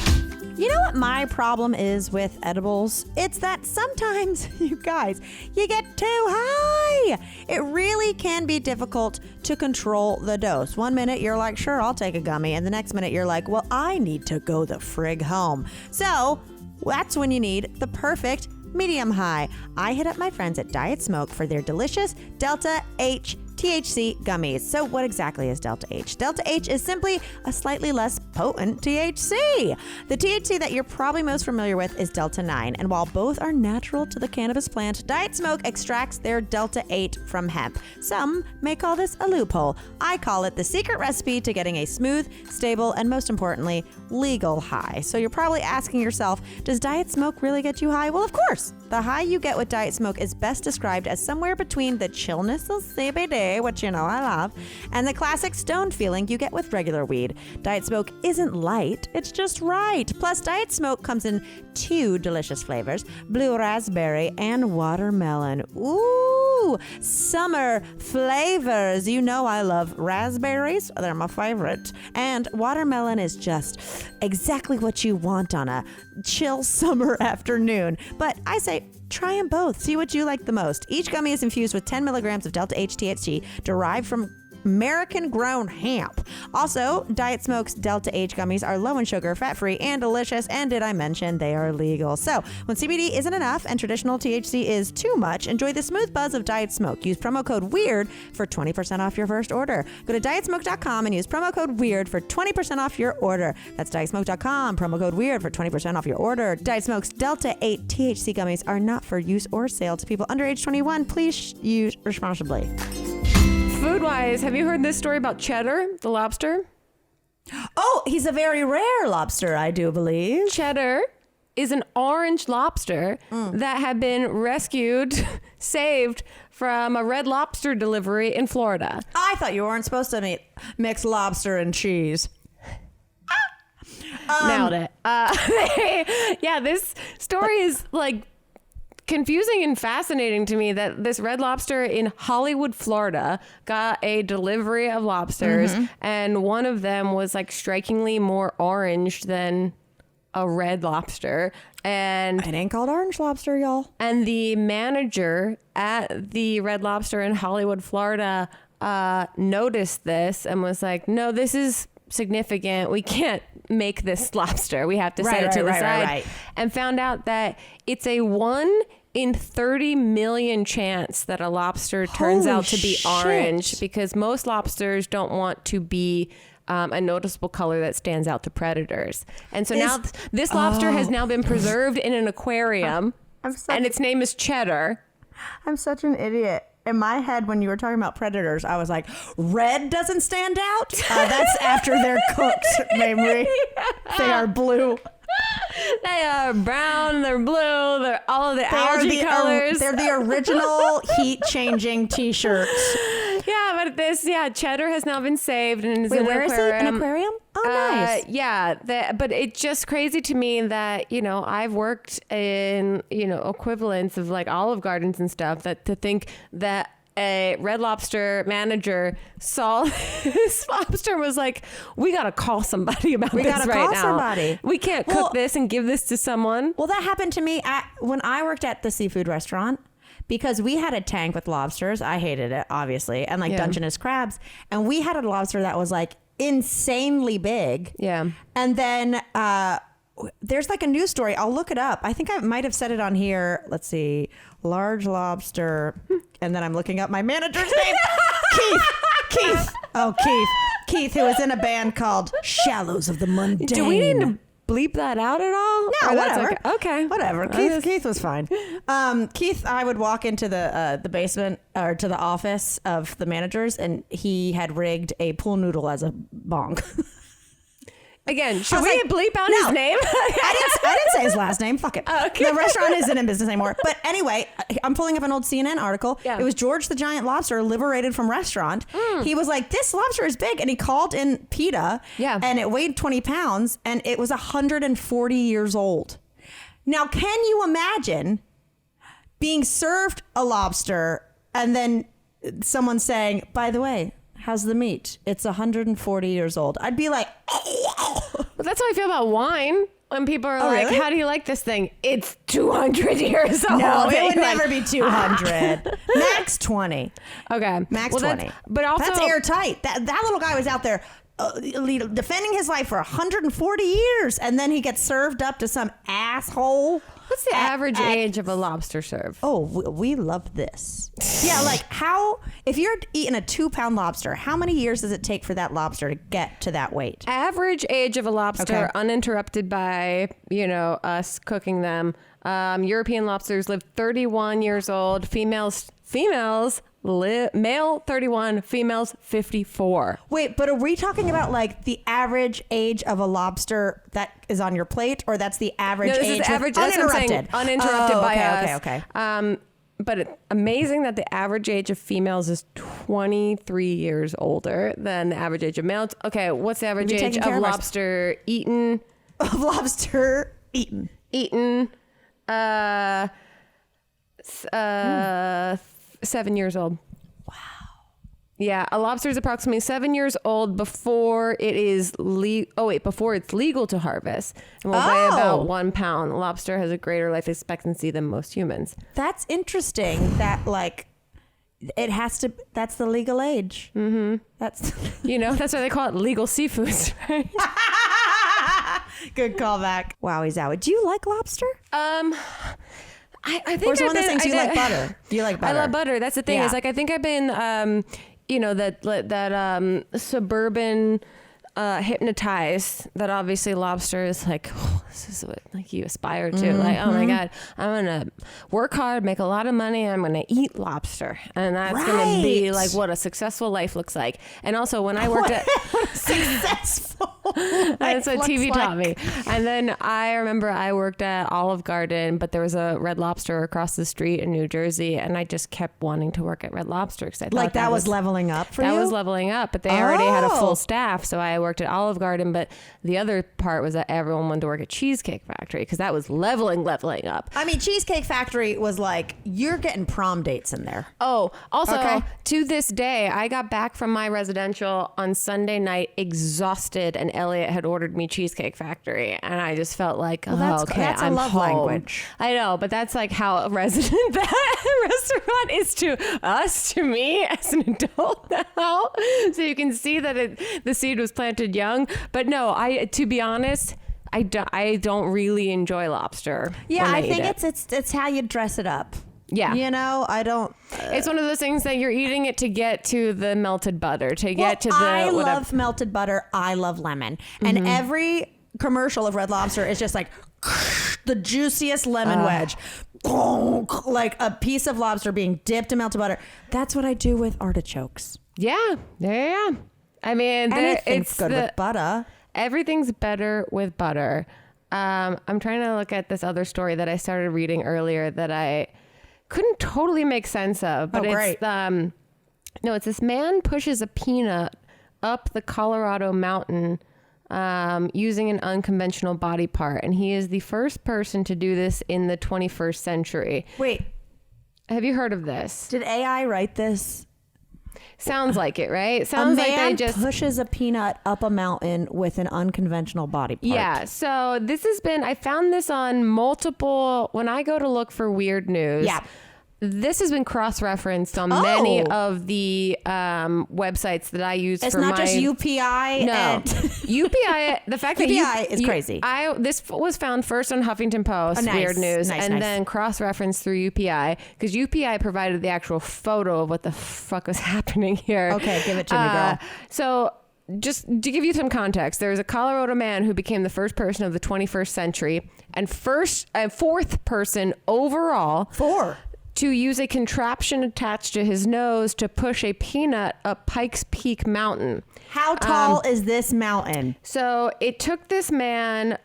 S2: You know what my problem is with edibles? It's that sometimes, you guys, you get too high. It really can be difficult to control the dose. 1 minute you're like, sure, I'll take a gummy. And the next minute you're like, well, I need to go the frig home. So that's when you need the perfect medium high. I hit up my friends at Diet Smoke for their delicious Delta H THC gummies. So what exactly is Delta H? Delta H is simply a slightly less potent THC. The THC that you're probably most familiar with is Delta 9, and while both are natural to the cannabis plant, Diet Smoke extracts their Delta 8 from hemp. Some may call this a loophole. I call it the secret recipe to getting a smooth, stable, and most importantly, legal high. So you're probably asking yourself, does Diet Smoke really get you high? Well, of course. The high you get with Diet Smoke is best described as somewhere between the chillness of CBD, which you know I love, and the classic stoned feeling you get with regular weed. Diet Smoke isn't light, it's just right. Plus, Diet Smoke comes in 2 delicious flavors, blue raspberry and watermelon. Ooh, summer flavors. You know I love raspberries, they're my favorite. And watermelon is just exactly what you want on a chill summer afternoon. But I say, try them both. See what you like the most. Each gummy is infused with 10 milligrams of Delta H THC derived from American-grown hemp. Also, Diet Smoke's Delta H gummies are low in sugar, fat-free, and delicious. And did I mention they are legal? So, when CBD isn't enough and traditional THC is too much, enjoy the smooth buzz of Diet Smoke. Use promo code WEIRD for 20% off your first order. Go to dietsmoke.com and use promo code WEIRD for 20% off your order. That's dietsmoke.com, promo code WEIRD for 20% off your order. Diet Smoke's Delta 8 THC gummies are not for use or sale to people under age 21. Please use responsibly.
S1: Food-wise, have you heard this story about Cheddar, the lobster?
S2: Oh, he's a very rare lobster, I do believe.
S1: Cheddar is an orange lobster that had been rescued, saved from a Red Lobster delivery in Florida.
S2: I thought you weren't supposed to mix lobster and cheese.
S1: Nailed it. Yeah, this story is like confusing and fascinating to me that this Red Lobster in Hollywood, Florida got a delivery of lobsters and one of them was like strikingly more orange than a red lobster. And
S2: it ain't called orange lobster, y'all.
S1: And the manager at the Red Lobster in Hollywood, Florida noticed this and was like, no, this is significant. We can't make this lobster. We have to set it to the side. And found out that it's a 1 in 30 million chance that a lobster turns
S2: Holy
S1: out to be
S2: shit.
S1: orange, because most lobsters don't want to be a noticeable color that stands out to predators. And so now this lobster has now been preserved in an aquarium, and its name is Cheddar.
S2: I'm such an idiot. In my head, when you were talking about predators, I was like, red doesn't stand out? That's after they're cooked, Mamrie. They are blue.
S1: They are brown, they're blue, they're all of the algae colors.
S2: They're the original heat-changing T-shirts.
S1: Yeah, but Cheddar has now been saved and is in
S2: Where
S1: an
S2: is
S1: aquarium.
S2: it? An aquarium? Oh, nice.
S1: Yeah, but it's just crazy to me that, you know, I've worked in, you know, equivalents of like Olive Gardens and stuff, that to think that a Red Lobster manager saw this lobster, was like, we got to call somebody about this right now. We got to call somebody. We can't cook this and give this to someone.
S2: Well, that happened to me when I worked at the seafood restaurant, because we had a tank with lobsters. I hated it, obviously, and like Dungeness crabs. And we had a lobster that was like insanely big.
S1: Yeah.
S2: And then there's like a news story. I'll look it up. I think I might have said it on here. Let's see. Large lobster. And then I'm looking up my manager's name. Keith. Oh, Keith, who was in a band called Shallows of the Mundane.
S1: Do we need to bleep that out at all?
S2: No, whatever.
S1: Okay.
S2: Whatever. Keith was fine. Keith, I would walk into the basement or to the office of the managers, and he had rigged a pool noodle as a bong.
S1: Again, should we bleep out his name?
S2: I didn't say his last name. Fuck it.
S1: Okay.
S2: The restaurant isn't in business anymore. But anyway, I'm pulling up an old CNN article.
S1: Yeah.
S2: It was George the Giant Lobster liberated from restaurant. He was like, this lobster is big. And he called in PETA.
S1: Yeah.
S2: And it weighed 20 pounds. And it was 140 years old. Now, can you imagine being served a lobster and then someone saying, by the way, how's the meat? It's 140 years old. I'd be like,
S1: Well, that's how I feel about wine. When people are like,
S2: really?
S1: how do you like this thing? It's 200 years old.
S2: no, it would
S1: You're
S2: never
S1: like,
S2: be 200. Max 20.
S1: Okay.
S2: Max 20.
S1: But also,
S2: that's airtight. That little guy was out there defending his life for 140 years, and then he gets served up to some asshole.
S1: what's the average age of a lobster serve?
S2: Oh, we love this. Yeah, like if you're eating a 2-pound lobster, how many years does it take for that lobster to get to that weight?
S1: Average age of a lobster, uninterrupted by, us cooking them. European lobsters live 31 years old. Male 31, females 54.
S2: Wait, but are we talking about like the average age of a lobster that is on your plate, or that's the average age?
S1: No, this is average.
S2: Uninterrupted.
S1: Uninterrupted by us.
S2: Okay.
S1: But it's amazing that the average age of females is 23 years older than the average age of males. Okay, what's the average age of lobster eaten?
S2: Of lobster eaten.
S1: 7 years old.
S2: Wow.
S1: Yeah, a lobster is approximately 7 years old before it is before it's legal to harvest, and will weigh about 1 pound. Lobster has a greater life expectancy than most humans.
S2: That's interesting. That that's the legal age. Mm-hmm. That's
S1: that's why they call it legal seafoods, right?
S2: Good callback. Wowie zowie. Do you like lobster?
S1: I think
S2: or is it one of those things you like butter? Do you like butter?
S1: I love butter. That's the thing. Is like I think I've been that suburban hypnotized that obviously lobster is like, this is what like you aspire to. Mm-hmm. Like, oh my God, I'm gonna work hard, make a lot of money, and I'm gonna eat lobster, and that's gonna be like what a successful life looks like. And also when I worked at
S2: successful,
S1: that's what TV taught me. And then I remember I worked at Olive Garden, but there was a Red Lobster across the street in New Jersey, and I just kept wanting to work at Red Lobster because I thought
S2: like that was leveling up for you.
S1: That was leveling up, but they already had a full staff, so I worked at Olive Garden. But the other part was that everyone wanted to work at Cheesecake Factory because that was leveling up.
S2: I mean, Cheesecake Factory was like, you're getting prom dates in there.
S1: Oh, also to this day, I got back from my residential on Sunday night exhausted, and Elliot had ordered me Cheesecake Factory, and I just felt like,
S2: that's
S1: I'm
S2: a love
S1: home.
S2: language.
S1: I know, but that's like how a resident that restaurant is to us, to me as an adult now. So you can see that the seed was planted young. But no, to be honest, I don't really enjoy lobster.
S2: Yeah,
S1: when
S2: I
S1: eat
S2: think
S1: it.
S2: it's how you dress it up.
S1: Yeah.
S2: You know, I don't.
S1: It's one of those things that you're eating it to get to the melted butter, to get to the
S2: I
S1: whatever.
S2: love melted butter. I love lemon. And every commercial of Red Lobster is just like the juiciest lemon wedge. Like a piece of lobster being dipped in melted butter. That's what I do with artichokes.
S1: Yeah. Yeah. I mean,
S2: Anything's good with butter.
S1: Everything's better with butter. I'm trying to look at this other story that I started reading earlier that I couldn't totally make sense of, but
S2: great.
S1: It's this man pushes a peanut up the Colorado mountain using an unconventional body part, and he is the first person to do this in the 21st century.
S2: Wait,
S1: have you heard of this?
S2: did AI write this?
S1: Sounds like it, right? Sounds like they just
S2: pushes a peanut up a mountain with an unconventional body part.
S1: Yeah. So this has been, I found this on multiple, when I go to look for weird news.
S2: Yeah.
S1: This has been cross-referenced on many of the websites that I use
S2: It's
S1: for
S2: not just UPI.
S1: No.
S2: And
S1: UPI, the fact that
S2: UPI is crazy.
S1: This was found first on Huffington Post,
S2: nice,
S1: weird news,
S2: nice,
S1: and
S2: nice.
S1: then cross-referenced through UPI, because UPI provided the actual photo of what the fuck was happening here.
S2: Okay, give it to me, girl.
S1: So just to give you some context, there was a Colorado man who became the first person of the 21st century and fourth person overall to use a contraption attached to his nose to push a peanut up Pikes Peak Mountain.
S2: How tall is this mountain?
S1: So it took this man.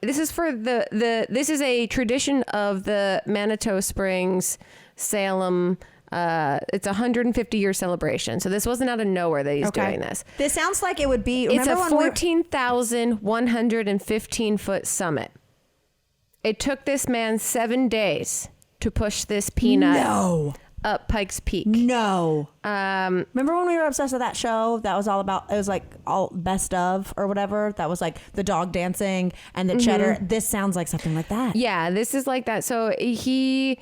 S1: This is for this is a tradition of the Manitou Springs, Salem. It's a 150-year celebration. So this wasn't out of nowhere that he's doing this.
S2: This sounds like it would be.
S1: It's a 14,115-foot summit. It took this man 7 days to push this peanut up Pikes Peak.
S2: No. Remember when we were obsessed with that show that was all about, it was like all best of or whatever, that was like the dog dancing and the cheddar. This sounds like something like that.
S1: Yeah, this is like that. So he,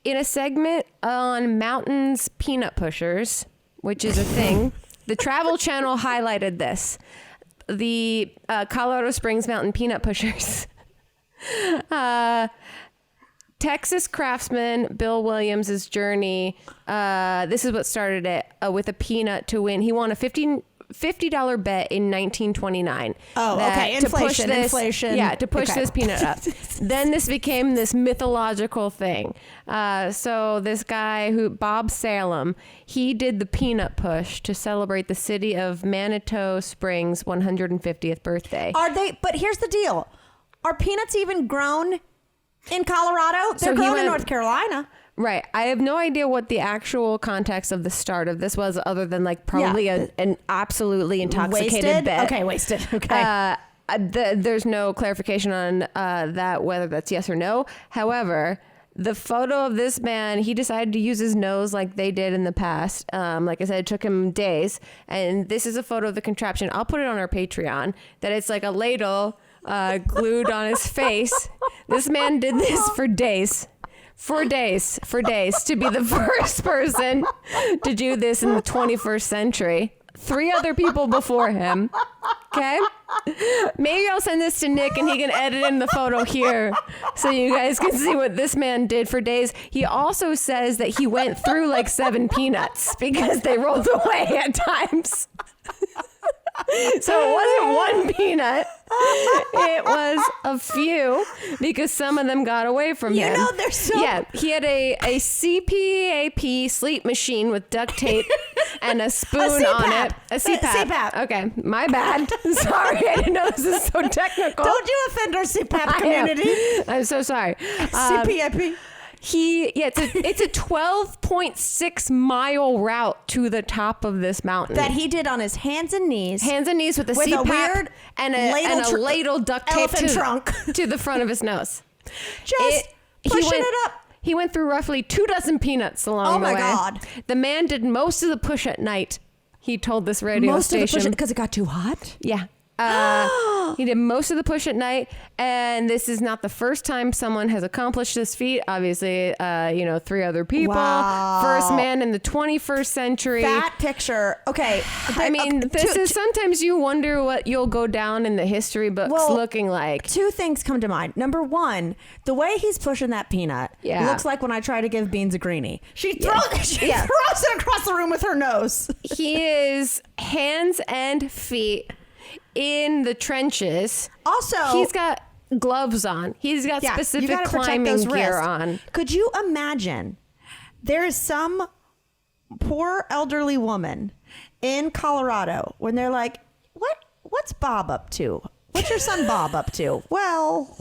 S1: in a segment on Mountains Peanut Pushers, which is a thing, the Travel Channel highlighted this. The Colorado Springs Mountain Peanut Pushers. Texas craftsman Bill Williams' journey. This is what started it with a peanut to win. He won a $50 bet in 1929.
S2: Oh, okay. Inflation.
S1: Yeah, to push this peanut up. Then this became this mythological thing. So this guy Bob Salem, he did the peanut push to celebrate the city of Manitou Springs' 150th birthday.
S2: But here's the deal. Are peanuts even grown in Colorado? They're grown in North Carolina.
S1: Right. I have no idea what the actual context of the start of this was, other than like probably an absolutely intoxicated bet.
S2: Okay, wasted. Okay.
S1: There's no clarification on that, whether that's yes or no. However, the photo of this man, he decided to use his nose like they did in the past. Like I said, it took him days. And this is a photo of the contraption. I'll put it on our Patreon, that it's like a ladle glued on his face. This man did this for days to be the first person to do this in the 21st century. 3 other people before him. Okay? Maybe I'll send this to Nick and he can edit in the photo here so you guys can see what this man did for days. He also says that he went through like 7 peanuts because they rolled away at times. So it wasn't one peanut. It was a few, because some of them got away from him.
S2: You know, there's so...
S1: Yeah, he had a CPAP sleep machine with duct tape and a spoon on it. A CPAP. Okay, my bad. Sorry, I didn't know this is so technical.
S2: Don't you offend our CPAP community.
S1: I'm so sorry.
S2: CPAP.
S1: It's a 12.6 mile route to the top of this mountain
S2: that he did on his hands and knees
S1: with a CPAP
S2: weird
S1: and a ladle duct tape to the front of his nose.
S2: Pushing it up.
S1: He went through roughly 24 peanuts along the way. Oh my
S2: God.
S1: The man did most of the push at night. He told this radio station.
S2: Because it got too hot?
S1: Yeah. He did most of the push at night, and this is not the first time someone has accomplished this feat. Obviously, 3 other people.
S2: Wow.
S1: First man in the 21st century.
S2: That picture. Okay.
S1: I mean, this is sometimes you wonder what you'll go down in the history books looking like.
S2: 2 things come to mind. Number 1, the way he's pushing that peanut looks like when I try to give Beans a greenie. She throws it across the room with her nose.
S1: He is hands and feet in the trenches.
S2: Also,
S1: he's got gloves on. He's got specific climbing gear on.
S2: Could you imagine there is some poor elderly woman in Colorado when they're like, what's Bob up to? What's your son Bob up to? Well,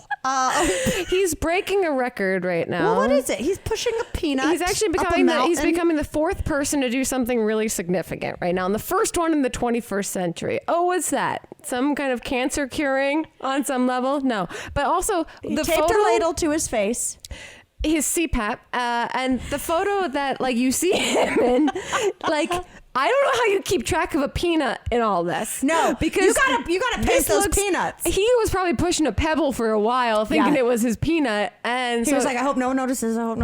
S1: he's breaking a record right now.
S2: Well, what is it? He's pushing a peanut.
S1: He's actually becoming the 4th person to do something really significant right now, and the first one in the 21st century. Oh, what's that? Some kind of cancer curing on some level? No, but also
S2: he taped a ladle to his face.
S1: His CPAP, and the photo that you see him in, I don't know how you keep track of a peanut in all this.
S2: No,
S1: because
S2: you gotta paste those peanuts.
S1: He was probably pushing a pebble for a while, thinking it was his peanut, and
S2: he was like, "I hope no one notices. I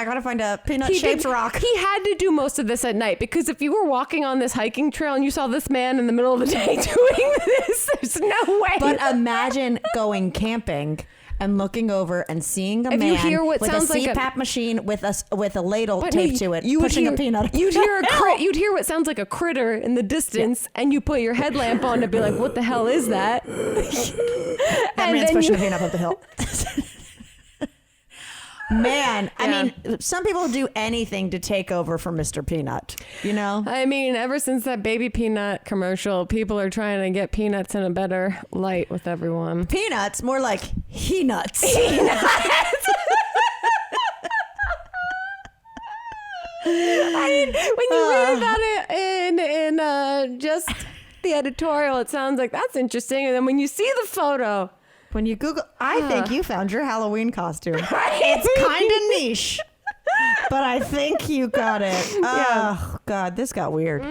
S2: gotta find a peanut-shaped rock."
S1: He had to do most of this at night because if you were walking on this hiking trail and you saw this man in the middle of the day doing this, there's no way.
S2: But imagine going camping and looking over and seeing a man with a CPAP machine with a ladle taped to it, pushing a peanut.
S1: You'd hear what sounds like a critter in the distance, and you put your headlamp on to be like, "What the hell is that?"
S2: That man's pushing a peanut up the hill. Man, I mean, some people do anything to take over for Mr. Peanut,
S1: I mean, ever since that baby peanut commercial, people are trying to get peanuts in a better light with everyone.
S2: Peanuts, more like he-nuts.
S1: I mean, when you read about it in just the editorial, it sounds like that's interesting. And then when you see the photo...
S2: When you Google, I think you found your Halloween costume. It's kind of niche, but I think you got it. Oh, God, this got weird.